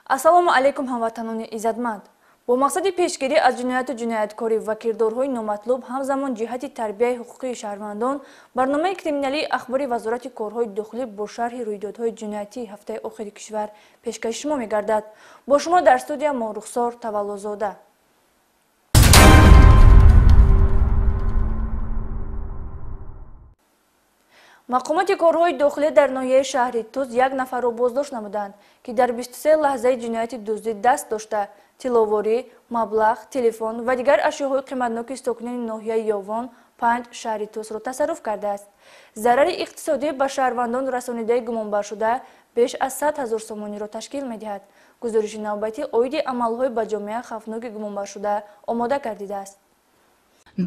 Ассалому алейкум ҳамватанони иззатманд. бо мақсади пешгирӣ аз ҷинояту ҷинояткорӣ ва кирдорҳои номатлуб ҳамзамон ҷиҳати тарбияи ҳуқуқии шаҳрвандон барномаи криминалии ахбори вазорати корҳои дохилӣ бо шарҳи рӯйдодҳои ҷиноятии ҳафтаи охири кишвар пешкаши шумо мегардад. Бо шумо дар студия мо Рухсор Таваллузода. мақомоти корҳои дохилӣ дар ноҳияи шаҳри Туз як нафарро боздошт намуданд, ки дар 23 лаҳзаи ҷинояти дуздӣ даст дошта тиловорӣ, маблағ, телефон ва дигар ашёҳои қиматноки сокинони ноҳияи Ёвон 5 шаҳри Тузро тасарруф кардааст. Зарари иқтисодӣ ба шаҳрвандон расонидаи гумонбаршуда беш аз 100 000 сомониро ташкил медиҳад. гузориши навбатӣ оиди амалҳои ба ҷомеа хавфноки гумонбаршуда омода гардидааст.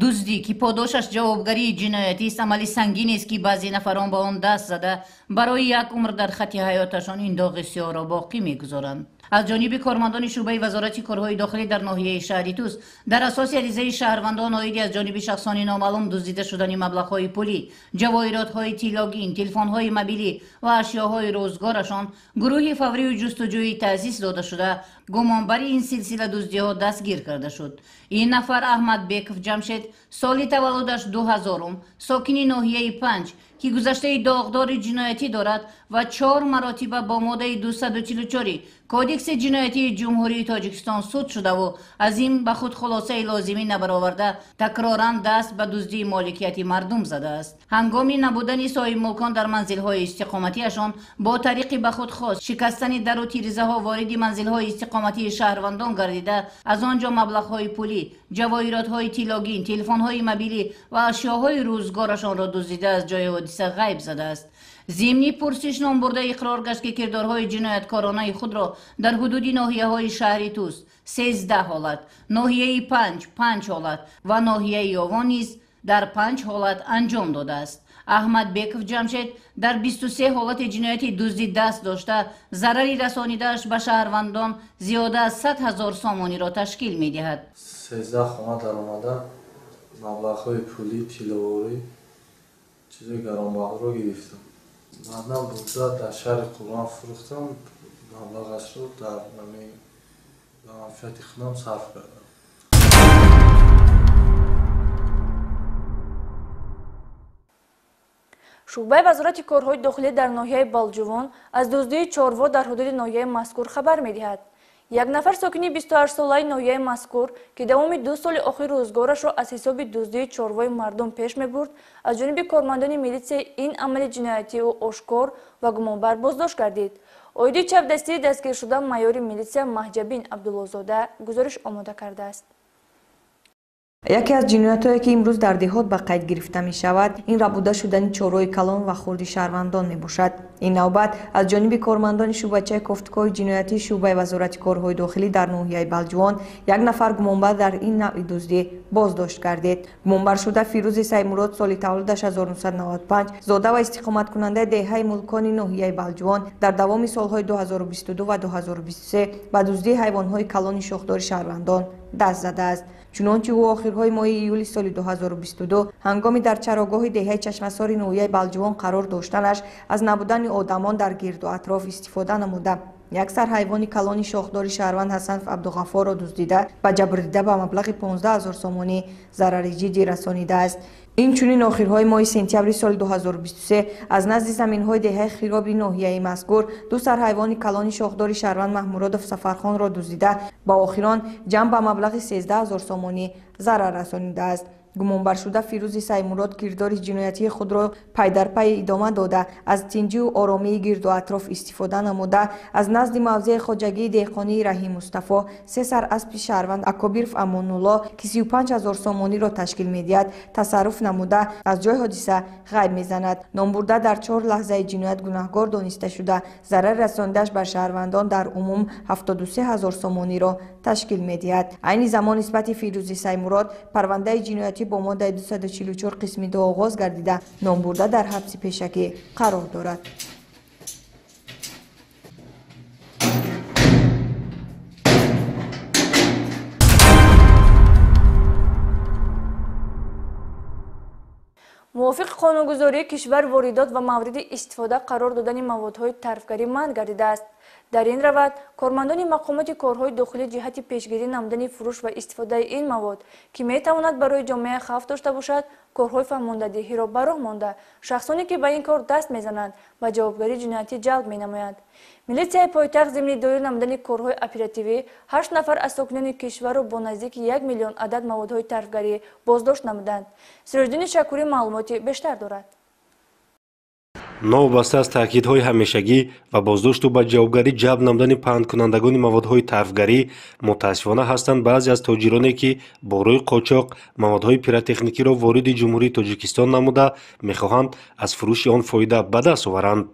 дуздӣ ки подошаш ҷавобгарии ҷиноятист амали сангинест ки баъзе нафарон ба он даст зада барои як умр дар хати ҳаёташон ин доғи сиёҳро боқӣ мегузоранд. аз ҷониби кормандони шӯъбаи вазорати корҳои дохилӣ дар ноҳияи шаҳри Туз дар асоси аризаи шаҳрвандон оиди аз ҷониби шахсони номаълум дуздида шудани маблағҳои пулӣ, ҷавоҳиротҳои тилагин, телефонҳои мобилӣ ва ашёҳои рӯзгорашон гурӯҳи фаврию ҷустуҷӯи таъсис дода шуда гумонбари ин силсила дуздиҳо дастгир карда шуд. ин нафар Аҳмадбеков Ҷамшед соли таваллудаш 2000 сокини ноҳияи 5 ки гузаштаи доғдори ҷиноятӣ дорад ва 4 маротиба бо моддаи 244 кодекси ҷиноятии ҷумҳурии Тоҷикистон суд шудаву аз ин ба худ хулосаи лозимӣ набароварда такроран даст ба дуздии моликияти мардум задааст. ҳангоми набудани соҳибмулкон дар манзилҳои истиқоматиашон бо тариқи ба худ хос шикастани дару тиризаҳо вориди манзилҳои истиқоматии шаҳрвандон гардида аз он ҷо маблағҳои пулӣ, ҷавоҳиротҳои тилогин, телефонҳои мобилӣ ва ашёҳои рӯзгорашонро дуздида аз ҷои ҳодиса ғайб задааст. зимни пурсиш ном бурда иқрор гашт ки кирдорҳои ҷинояткоронаи худро дар ҳудуди ноҳияҳои шаҳри Туз 13 ҳолат, ноҳияи 5 ҳолат ва ноҳияи Ёвон низ дар 5 ҳолат анҷом додааст. Аҳмадбеков Ҷамшед дар 23 ҳолати ҷинояти дуздӣ даст дошта зарари расонидааш ба шаҳрвандон зиёда аз 100 000 сомониро ташкил медиҳад. 13 хона даромада маблағҳои пулӣ, тиловорӣ, чизои гаронбаҳоро гирифтам. баъдан бурда дар шаҳри Қурған фурӯхтам, маблағашро дар манфиати худам сарф кардам. шӯъбаи вазорати корҳои дохилӣ дар ноҳияи Балҷувон аз дуздии чорво дар ҳудуди ноҳияи мазкур хабар медиҳад. як нафар сокини 28-солаи ноҳияи мазкур ки давоми 2 соли охир рӯзгорашро аз ҳисоби дуздии чорвои мардум пеш мебурд, аз ҷониби кормандони милитсияи ин амали ҷиноятии ӯ ошкор ва гумонбар боздошт гардид. оиди чапдастии дастгиршуда майёри милитсия Маҳҷабин Абдуллозода гузориш омода кардааст. яке аз ҷиноятҳое ки имрӯз дар деҳот ба қайд гирифта мешавад ин рабуда шудани чорои калон ва хурди шаҳрвандон мебошад. ин навбат аз ҷониби кормандони шӯъбачаи кофтукои ҷиноятии шӯъбаи вазорати корҳои дохилӣ дар ноҳияи Балҷувон як нафар гумонбар дар ин навъи дуздӣ боздошт гардид. гумонбаршуда Фирӯзи Саймурод соли таваллудаш 1995 зода ва истиқоматкунандаи деҳаи мулкони ноҳияи Балҷувон дар давоми солҳои 2022 ва 2023 ба дуздии ҳайвонҳои калони шохдори шаҳрвандон даст задааст. чунончи ӯ охирҳои моҳи июли соли 2022 ҳангоми дар чарогоҳи деҳаи Чашмасори ноҳияи Балҷувон қарор доштанаш аз набудани одамон дар гирду атроф истифода намуда як сар ҳайвони калони шохдори шаҳрванд Ҳасанов Абдуғаффорро дуздида ба ҷабрдида ба маблағи 15 000 сомонӣ зарари ҷиддӣ расонидааст. инчунин охирҳои моҳи сентябри соли 2023 аз назди заминҳои деҳаи хироби ноҳияи мазкур 2 сар ҳайвони калони шохдори шаҳрванд Маҳмуродов Сафархонро дуздида ба охирон ҷамъ ба маблағи 13 000 сомонӣ зарар расонидааст. гумонбаршуда Фирӯзи Саймурод кирдори ҷиноятии худро пайдарпай идома дода аз тинҷию оромии гирду атроф истифода намуда аз назди мавзеи хоҷагии деҳқонии Раҳим Мустафо 3 сар аспи шаҳрванд Акобиров Амонулло ки 35 000 сомониро ташкил медиҳад тасарруф намуда аз ҷои ҳодиса ғайб мезанад. номбурда дар 4 лаҳзаи ҷиноят гунаҳкор дониста шуда зарар расонидааш ба шаҳрвандон дар умум 73 000 сомониро ташкил медиҳад. айни замон нисбати Фирӯзи Саймурод парвандаи ҷиноятӣ бо моддаи 244 қисми 2 оғоз гардида номбурда дар ҳабси пешакӣ қарор дорад. мувофиқи қонунгузории кишвар воридот ва мавриди истифода қарор додани маводҳои тарфгарӣ манъ гардидааст. дар ин равад кормандони мақомоти корҳои дохилӣ ҷиҳати пешгирӣ намудани фурӯш ва истифодаи ин мавод ки метавонад барои ҷомеа хавф дошта бошад корҳои фаҳмондадиҳиро ба роҳ монда шахсоне ки ба ин кор даст мезананд ба ҷавобгарии ҷиноятӣ ҷалб менамоянд. Милитсияи пойтахт зимни дорӣ намудани корҳои оперативӣ 8 нафар аз сокинони кишварро бо наздики 1 миллион адад маводҳои тарфгарӣ боздошт намуданд. Сироҷиддини Шакурӣ маълумоти бештар дорад. новобаста аз таъкидҳои ҳамешагӣ ва боздошту ба ҷавобгарӣ ҷалб намудани паҳндкунандагони маводҳои тарфгарӣ мутаассифона ҳастанд баъзе аз тоҷироне ки бо рӯи қочоқ маводҳои пиротехникиро вориди ҷумҳурии Тоҷикистон намуда мехоҳанд аз фурӯши он фоида ба даст оваранд.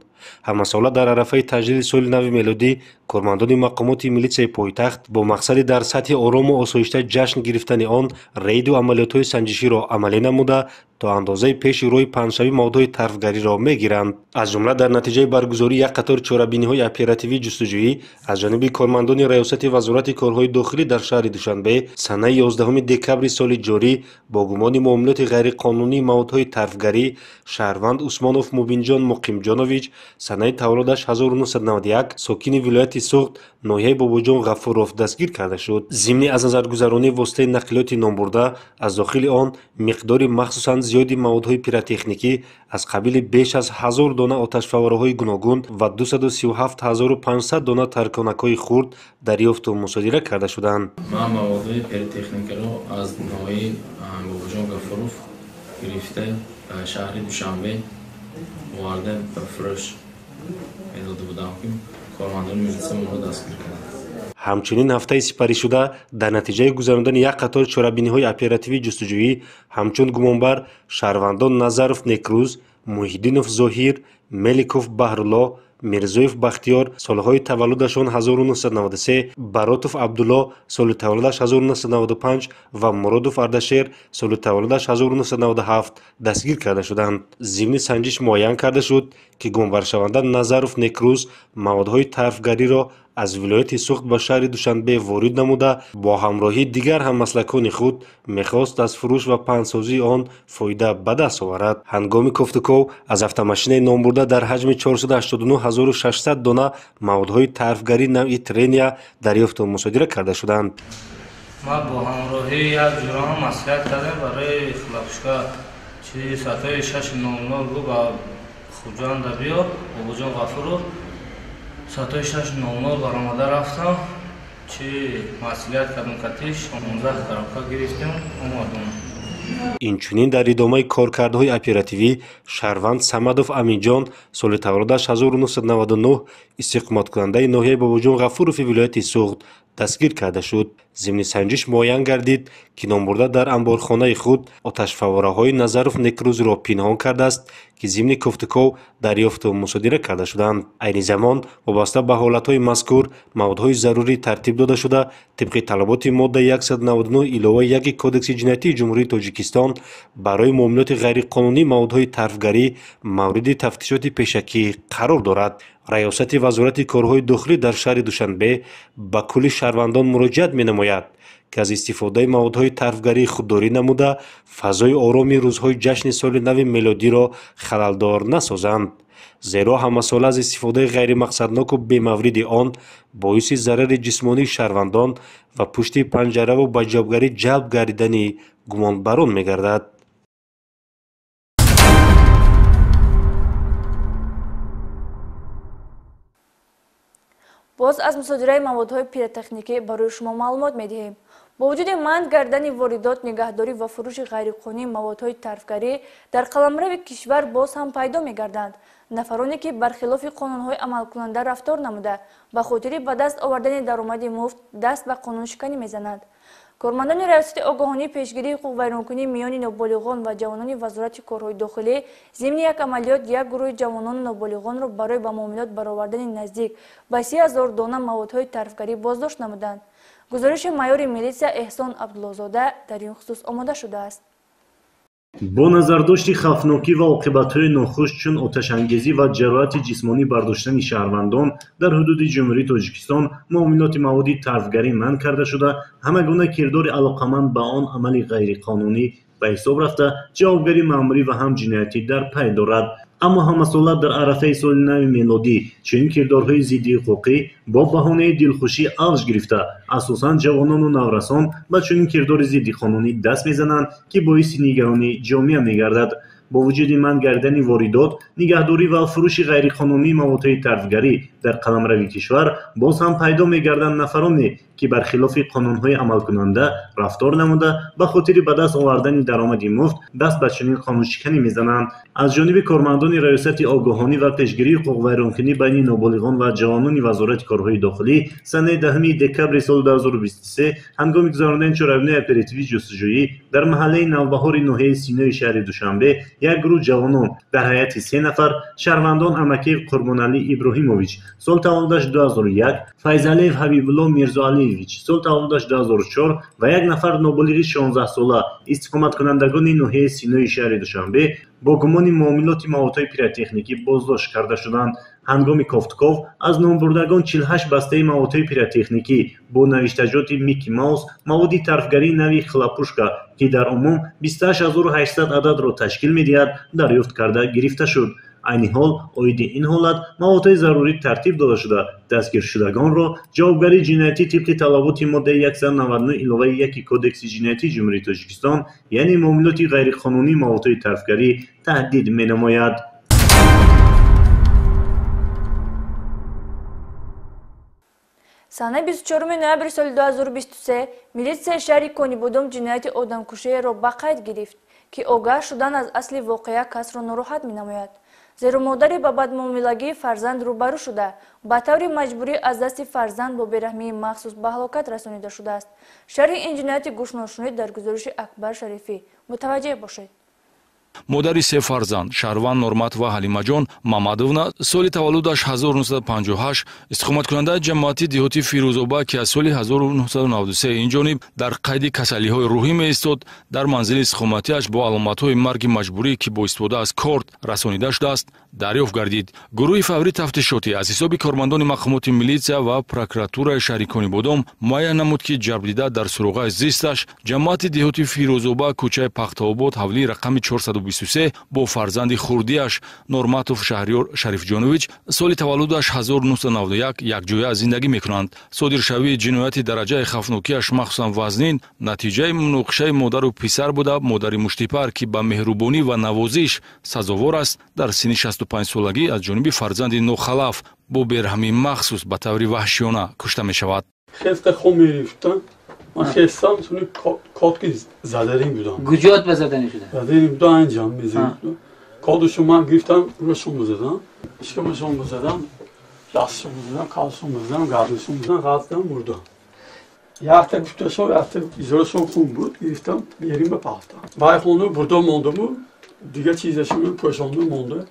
ҳамасола дар арафаи таҷдиди соли нави мелодӣ кормандони мақомоти милитсияи пойтахт бо мақсади дар сатҳи орому осоишта ҷашн гирифтани он рейду амалиётҳои санҷиширо амалӣ намуда то андозаи пеши роҳи паҳншавии маводҳои тарфгариро мегиранд. аз ҷумла дар натиҷаи баргузории як қатор чорабиниҳои оперативии ҷустуҷӯӣ аз ҷониби кормандони раёсати вазорати корҳои дохилӣ дар шаҳри Душанбе санаи 11 декабри соли ҷорӣ бо гумони муомилоти ғайриқонунии маводҳои тарфгарӣ шаҳрванд Усмонов Мубинҷон Муқимҷонович санаи таваллудаш 1991 сокини вилояти Суғд ноҳияи Бобоҷон Ғафуров дастгир карда шуд. зимни аз назаргузаронии воситаи нақлиёти номбурда аз дохили он миқдори махсусан зиёди маводҳои пиротехникӣ аз қабили беш аз 1000 дона оташфавораҳои гуногун ва 237,500 дона тарконакҳои хурд дарёфту мусодира карда шуданд. ман маводҳои пиротехникаро аз ноҳияи Бобоҷон Ғафуров гирифта ба шаҳри Душанбе оварда ба фурӯш медода будам ки кормандони милитсия онро дастгир карданд. ҳамчунин ҳафтаи сипаришуда дар натиҷаи гузарондани як қатор чорабиниҳои оперативии ҷустуҷӯӣ ҳамчун гумонбар шаҳрвандон Назаров Некрӯз, Муҳиддинов Зоҳир, Меликов Баҳрулло, Мирзоев Бахтиёр солҳои таваллудашон 1993, Баротов Абдулло соли таваллудаш 1995 ва Муродов Ардашер соли таваллудаш 1997 дастгир карда шуданд. зимни санҷиш муайян карда шуд ки гумонбаршаванда Назаров Некрӯз маводҳои тарфгариро аз вилояти Суғд ба шаҳри Душанбе ворид намуда бо ҳамроҳии дигар ҳаммаслакони худ мехост аз фурӯш ва паҳнсозии он фоида ба даст оварад. ҳангоми кофтуков аз автомашинаи номбурда дар ҳаҷми 489,600 дона маводҳои тарфгарӣ навъи Трения дарёфту мусодира карда шуданд. ма бо ҳамроҳии як ҷураҳам маслиҳат кардем барои хлопушка чи соати 6:00 гу ба хуҷанда биё Бобоҷон Ғафуров соати 6:00 баромада рафтам чи маслиҳат кардем катиш 15 коробка гирифтем омадем. инчунин дар идомаи коркардҳои оперативӣ шаҳрванд Самадов Аминҷон соли таваллудаш 1999 истиқоматкунандаи ноҳияи Бобоҷон Ғафурови вилояти Суғд дастгир карда шуд. зимни санҷиш муайян гардид ки номбурда дар амборхонаи худ оташфавораҳои Назаров Некрӯзро пинҳон кардааст ки зимни кофтуков дарёфту мусодира карда шуданд. айни замон вобаста ба ҳолатҳои мазкур маводҳои зарурӣ тартиб дода шуда тибқи талаботи модда 199 илова 1 кодекси ҷиноятии ҷумҳурии Тоҷикистон барои муомилоти ғайриқонунии маводҳои тарфгарӣ мавриди тафтишоти пешакӣ қарор дорад. раёсати вазорати корҳои дохилӣ дар шаҳри Душанбе ба кулли шаҳрвандон муроҷиат менамояд ки аз истифодаи маводҳои тарфгарӣ худдорӣ намуда фазои ороми рӯзҳои ҷашни соли нави мелодиро халалдор насозанд. зеро ҳамасола аз истифодаи ғайримақсадноку бемавриди он боиси зарари ҷисмонии шаҳрвандон ва пушти панҷараву ба ҷавобгарӣ ҷалб гардидани гумонбарон мегардад. боз аз мусодираи маводҳои пиротехникӣ барои шумо маълумот медиҳем. бо вуҷуди манъ кардани воридот, нигаҳдорӣ ва фурӯши ғайриқонунии маводҳои тарфгарӣ дар қаламрави кишвар боз ҳам пайдо мегарданд нафароне ки бархилофи қонунҳои амалкунанда рафтор намуда ба хотири ба даст овардани даромади муфт даст ба қонуншиканӣ мезананд. кормандони раёсати огоҳонии пешгирии ҳуқуқвайронкунӣ миёни ноболиғон ва ҷавонони вазорати корҳои дохилӣ зимни як амалиёт як гурӯҳи ҷавонону ноболиғонро барои ба муомилот баровардани наздик ба 30,000 дона маводҳои тарфгарӣ боздошт намуданд. гузориши майёри милитсия Эҳсон Абдуллозода дар ин хусус омода шудааст. бо назардошти хавфнокӣ ва оқибатҳои нохуш чун оташангезӣ ва ҷароҳати ҷисмонӣ бардоштани шаҳрвандон дар ҳудуди ҷумҳурии Тоҷикистон муомилоти маводи тарфгарӣ манъ карда шуда ҳама гуна кирдори алоқаманд ба он амали ғайриқонунӣ ба ҳисоб рафта ҷавобгарӣ маъмурӣ ва ҳам ҷиноятӣ дар пай дорад. аммо ҳамасолат дар арафаи соли нави мелодӣ чунин кирдорҳои зидди ҳуқуқӣ бо баҳонаи дилхушӣ авҷ гирифта асосан ҷавонону наврасон ба чунин кирдори зидди қонунӣ даст мезананд ки боиси нигаронии ҷомеа мегардад. бо вуҷуди манъ кардани воридот нигаҳдорӣ ва фурӯши ғайриқонунии маводҳои тарфгарӣ дар қаламрави кишвар боз ҳам пайдо мегарданд нафароне ки бархилофи қонунҳои амалкунанда рафтор намуда ба хотири ба даст овардани даромади муфт даст ба чунин қонуншиканӣ мезананд. аз ҷониби кормандони раёсати огоҳонӣ ва пешгирии ҳуқуқвайронкунӣ байни ноболиғон ва ҷавонони вазорати корҳои дохилӣ санаи 10 декабри соли 2023 ҳангоми гузарондани чорабинои оперативии ҷустуҷӯӣ дар маҳаллаи навбаҳори ноҳияи синои шаҳри душанбе як гурӯҳ ҷавонон дар ҳайати 3 нафар шаҳрвандон амакии Қурбоналӣ Иброҳимович сол таваллудаш 2001, Файзалиев Ҳабибулло Мирзоалиевич сол таваллудаш 2004 ва як нафар ноболиғи 16сола истиқоматкунандагони ноҳияи синои шаҳри Душанбе бо гумони муомилоти маводҳои пиротехникӣ боздошт карда шуданд. ҳангоми кофтков аз номбурдагон 48 бастаи маводҳои пиротехникӣ бо навиштаҷоти Мики Маус, маводи тарфгарии нави хлопушка ки дар умум 28800 ададро ташкил медиҳад дарёфт карда гирифта шуд. айни ҳол оиди ин ҳолат маводҳои зарурӣ тартиб дода шуда дастгиршудагонро ҷавобгарии ҷиноятӣ тибқи талаботи моддаи 199 иловаи 1 кодекси ҷиноятии ҷумҳурии Тоҷикистон яъне муомилоти ғайриқонунии маводҳои тарфгарӣ таҳдид менамояд. санаи 24 ноябри соли 2023 милитсияи шаҳри Конибодом ҷинояти одамкушиеро ба қайд гирифт ки огаҳ шудан аз асли воқеа касро нороҳат менамояд. зеро модари ба бадмуомилагии фарзанд рӯбарӯ шуда ба таври маҷбурӣ аз дасти фарзанд бо бераҳмии махсус ба ҳалокат расонида шудааст. шарҳи ин ҷинояти гӯшношунӣ дар гузориши Акбар Шарифӣ. мутаваҷҷеҳ бошед. модари се фарзанд Шаҳрванд Норматова Ҳалимаҷон Мамадовна соли таваллудаш 1958 истиқоматкунандаи ҷамоати деҳоти Фирӯзоба ки аз соли 1993 инҷониб дар қайди касалиҳои рӯҳӣ меистод дар манзили истиқоматиаш бо аломатҳои марги маҷбурӣ ки бо истифода аз корт расонида шудааст дарёфт гардид. гурӯҳи фаврӣ тафтишотӣ аз ҳисоби кормандони мақомоти милитсия ва прокуратураи шаҳри Конибодом муайян намуд ки ҷарбдида дар суроғаи зисташ ҷамоати деҳоти Фирӯзоба кӯчаи Пахтаобод ҳавлии рақами 423 бо фарзанди хурдиаш Норматов Шаҳриёр Шарифҷонович соли таваллудаш 1991 якҷоя зиндагӣ мекунанд. содиршавии ҷинояти дараҷаи хафнокиаш махсусан вазнин натиҷаи муноқишаи модару писар буда модари муштипар ки ба меҳрубонӣ ва навозиш сазовор аст дар синни 65 солагӣ аз ҷониби фарзанди нохалаф бо берҳамии махсус ба таври ваҳшиёна кушта мешавад. من خستم سونی کات که زدرین بودم گوجات به زدنی شده زدرین بودم انجام میزیم کاتشو من گرفتم روشون بزدم اشکمشون بزدم دستشون بزدم کالشون بزدم گردشون بزدم قطعا مردم یک تا گفتشو یک تا ایزارشون خون بود گرفتم بیاریم به پاختم بایخونو burada مونده بود دیگه چیزشون پشانده مونده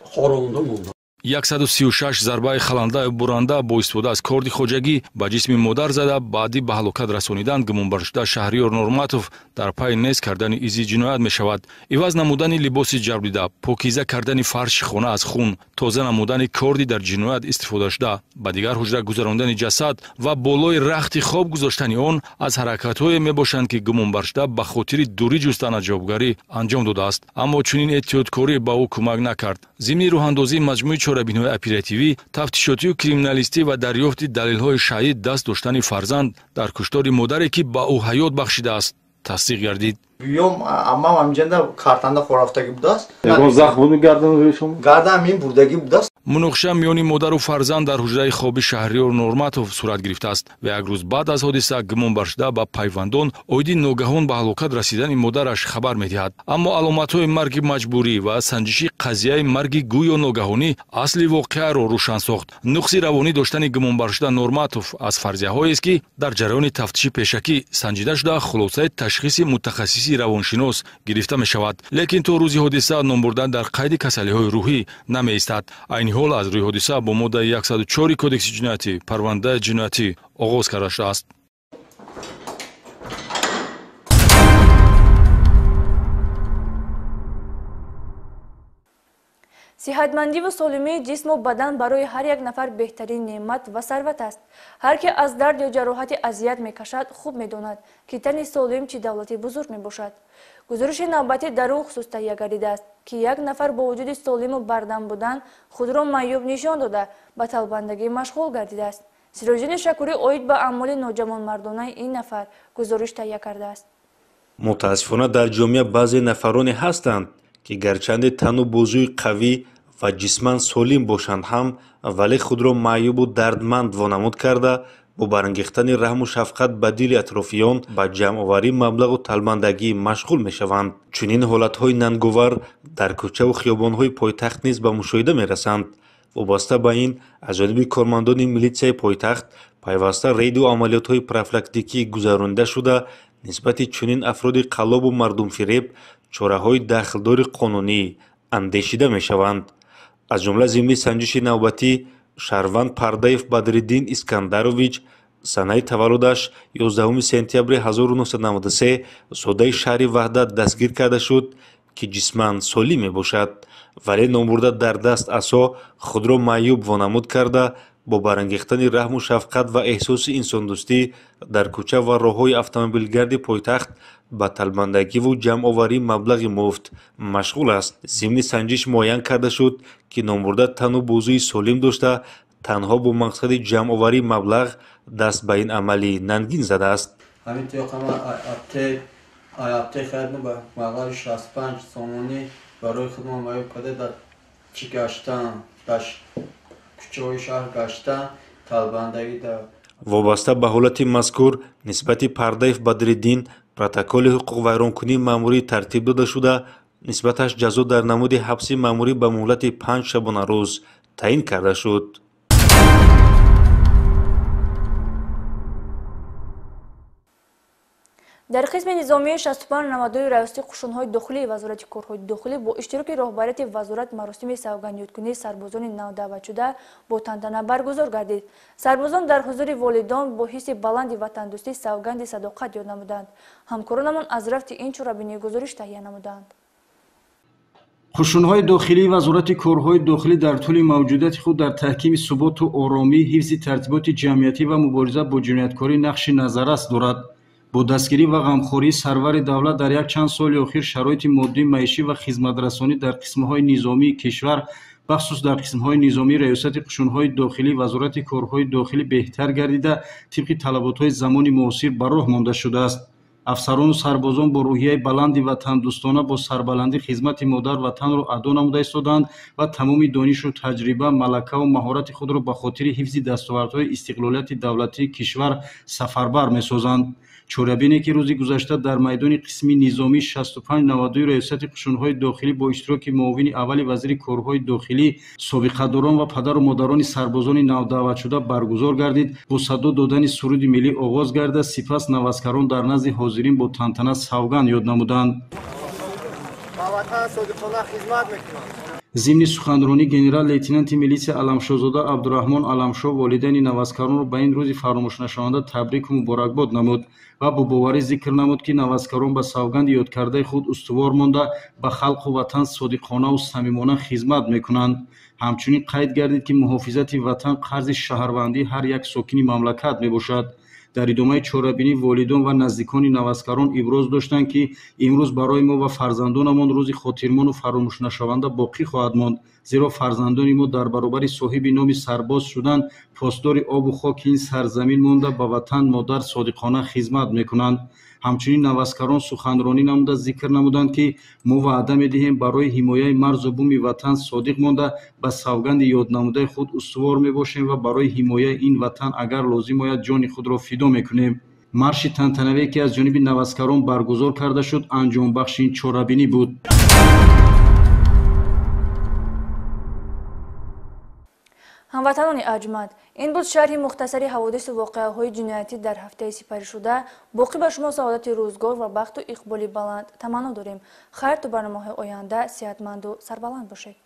خورانده مونده 136 зарбаи халандаи буранда бо истифода аз корди хоҷагӣ ба ҷисми модар зада баъди ба ҳалокат расонидан гумонбаршуда Шаҳриёр Норматов дар пай нест кардани изи ҷиноят мешавад. иваз намудани либоси ҷарбдида, покиза кардани фарши хона аз хун, тоза намудани корди дар ҷиноят истифодашуда, ба дигар ҳуҷра гузарондани ҷасад ва болои рахти хоб гузоштани он аз ҳаракатҳое мебошанд ки гумонбаршуда ба хотири дурӣ ҷустан аз ҷавобгарӣ анҷом додааст. аммо чунин эҳтиёткорӣ ба ӯ кӯмак накард. зимни роҳандозии маҷмӯи чорабинои оперативӣ, тафтишотию криминалистӣ ва дарёфти далелҳои шаҳид даст доштани фарзанд дар куштори модаре ки ба ӯ ҳаёт бахшидааст тасдиқ гардид. بیام امام همینجا کارتنده خورافتگی بود است. یکم زخم بود گردن روی شما؟ گردن این بردگی بود است. مناقشه میان مادر و فرزند در حجره خوابی شهریار نورماتوف صورت گرفته است و یک روز بعد از حادثه گمان برشده به پیوندان اویدی ناگهان به هلاکت رسیدن مادرش خبر میدهد. اما علامت‌های مرگ مجبوری و سنجشی قضیه مرگ گویا ناگهانی اصلی واقعه را روشن ساخت. نقص روانی داشتن گمان برشده نورماتوف از فرضیه‌هایی است که در جریان تفتیش پیشکی سنجیده شده خلاصه تشخیص متخصص روانشناس گرفته می شود. لیکن تا روز حادثه نام بردن در قید کسلی‌های روحی نمی ایستد. این حال از روی حادثه با ماده 104 کدکس جنایتی پرونده جنایتی آغاز کرده شده است. сиҳатмандӣ ва солимии ҷисму бадан барои ҳар як нафар беҳтарин неъмат ва сарват аст. ҳар ки аз дард ё ҷароҳати азият мекашад, хуб медонад ки тани солим чӣ давлати бузург мебошад. гузориши навбатӣ дар он хусус таҳия гардидааст, ки як нафар бо вуҷуди солиму бардам будан худро маъюб нишон дода ба талбандагӣ машғул гардидааст. сироҷдини шакурӣ оид ба аъмоли ноҷавонмардонаи ин нафар гузориш таҳия кардааст. мутаассифона дар ҷомеа баъзе нафароне ҳастанд ки гарчанде тану бозӯи қавӣ ва ҷисман солим бошанд ҳам, вале худро маъюбу дардманд вонамуд карда, бо барангехтани раҳму шафқат ба дили атрофиён ба ҷамъоварӣ маблағу талбандагӣ машғул мешаванд. чунин ҳолатҳои нанговар дар кӯчаву хиёбонҳои пойтахт низ ба мушоҳида мерасанд. вобаста ба ин, аз ҷониби кормандони милитсияи пойтахт пайваста рейду амалиётҳои профилактикӣ гузаронида шуда, нисбати чунин афроди қаллобу мардумфиреб чораҳои дахлдори қонунӣ андешида мешаванд. аз ҷумла зимни санҷиши навбатӣ шаҳрванд Пардаев Бадриддин Искандарович санаи таваллудаш 11 сентябри 1993 содаи шаҳри Ваҳдат дастгир карда шуд, ки ҷисман солим мебошад, вале номбурда дар даст асо худро маъюб вонамуд карда, бо барангехтани раҳму шафқат ва эҳсоси инсондӯстӣ дар кӯча ва роҳҳои автомобилгарди пойтахт ба талбандагиву ҷамъоварии маблағи муфт машғул аст. зимни санҷиш муайян карда шуд, ки номбурда тану бозӯи солим дошта, танҳо бо мақсади ҷамъоварии маблағ даст ба ин амалӣ нангин задааст. аптаи хайрну ба маблағи 65 сомонӣ барои худмон маъюб карда дар чӣ гаштан дар кӯчаҳои шаҳр гашта талбандагӣ дар вобаста ба ҳолати мазкур нисбати Пардаев Бадриддин протоколи ҳуқуқвайронкунии маъмурӣ тартиб дода шуда, нисбаташ ҷазо дар намуди ҳабси маъмурӣ ба муҳлати 5 шабона рӯз таъин карда шуд. дар қисми низомии 6592 раёсати қушунҳои дохилии вазорати корҳои дохилӣ бо иштироки роҳбарияти вазорат маросими савгандёткунии сарбозони навдаъватшуда бо тантана баргузор гардид. сарбозон дар ҳузури волидон бо ҳисси баланди ватандӯстӣ савганди садоқат ёд намуданд. ҳамкоронамон аз рафти ин чорабинӣ гузориш таҳия намуданд. қушунҳои дохилии вазорати корҳои дохилӣ дар тӯли мавҷудияти худ дар таҳкими суботу оромӣ, ҳифзи тартиботи ҷамъиятӣ ва мубориза бо ҷинояткорӣ нақши назаррас дорад. бо дастгирӣ ва ғамхории сарвари давлат дар якчанд соли охир шароити моддӣ, маишӣ ва хизматрасонӣ дар қисмҳои низомии кишвар, бахусус дар қисмҳои низомии раёсати қушунҳои дохилӣ вазорати корҳои дохилӣ беҳтар гардида, тибқи талаботҳои замони муосир ба роҳ монда шудааст. афсарону сарбозон бо рӯҳияи баланди ватандӯстона бо сарбаландӣ хизмати модар ватанро адо намуда истоданд ва тамоми донишу таҷриба, малакаву маҳорати худро ба хотири ҳифзи дастовардҳои истиқлолияти давлатии кишвар сафарбар месозанд. чорабине ки рӯзи гузашта дар майдони қисми низомии 6592 раёсати қушунҳои дохилӣ бо иштироки муовини аввали вазири корҳои дохилӣ, собиқадорон ва падару модарони сарбозони навдаъватшуда баргузор гардид, бо садо додани суруди миллӣ оғоз гарда, сипас навазкарон дар назди ҳозирин бо тантана савганд ёд намуданд. зимни суханронӣ генерал-лейтенанти милисия аламшозода Абдураҳмон Аламшо волидайни навазкаронро ба ин рӯзи фаромӯшнашаванда табрику муборакбод намуд ва бо боварӣ зикр намуд, ки навазкарон ба савганди ёдкардаи худ устувор монда ба халқу ватан содиқонаву самимона хизмат мекунанд. ҳамчунин қайд гардид, ки муҳофизати ватан қарзи шаҳрвандии ҳар як сокини мамлакат мебошад. дар идомаи чорабинӣ волидон ва наздикони навазкарон иброз доштанд, ки имрӯз барои мо ва фарзандонамон рӯзи хотирмону фаромӯшнашаванда боқӣ хоҳад монд, зеро фарзандони мо дар баробари соҳиби номи сарбоз шудан постдори обу хоки ин сарзамин монда ба ватан модар содиқона хизмат мекунанд. ҳамчунин навазкарон суханронӣ намуда зикр намуданд, ки мо ваъда медиҳем барои ҳимояи марзу буми ватан содиқ монда ба савганди ёднамудаи худ устувор мебошем ва барои ҳимояи ин ватан агар лозим ояд ҷони худро фидо мекунем. марши тантанавие, ки аз ҷониби навазкарон баргузор карда шуд, анҷомбахши ин чорабинӣ буд. ҳамватанони арҷманд, ин буд шарҳи мухтасари ҳаводису воқеаҳои ҷиноятӣ дар ҳафтаи сипаришуда. боқӣ ба шумо саодати рӯзгор ва бахту иқболи баланд таманно дорем. хайр то барномаҳои оянда, сеҳатманду сарбаланд бошед.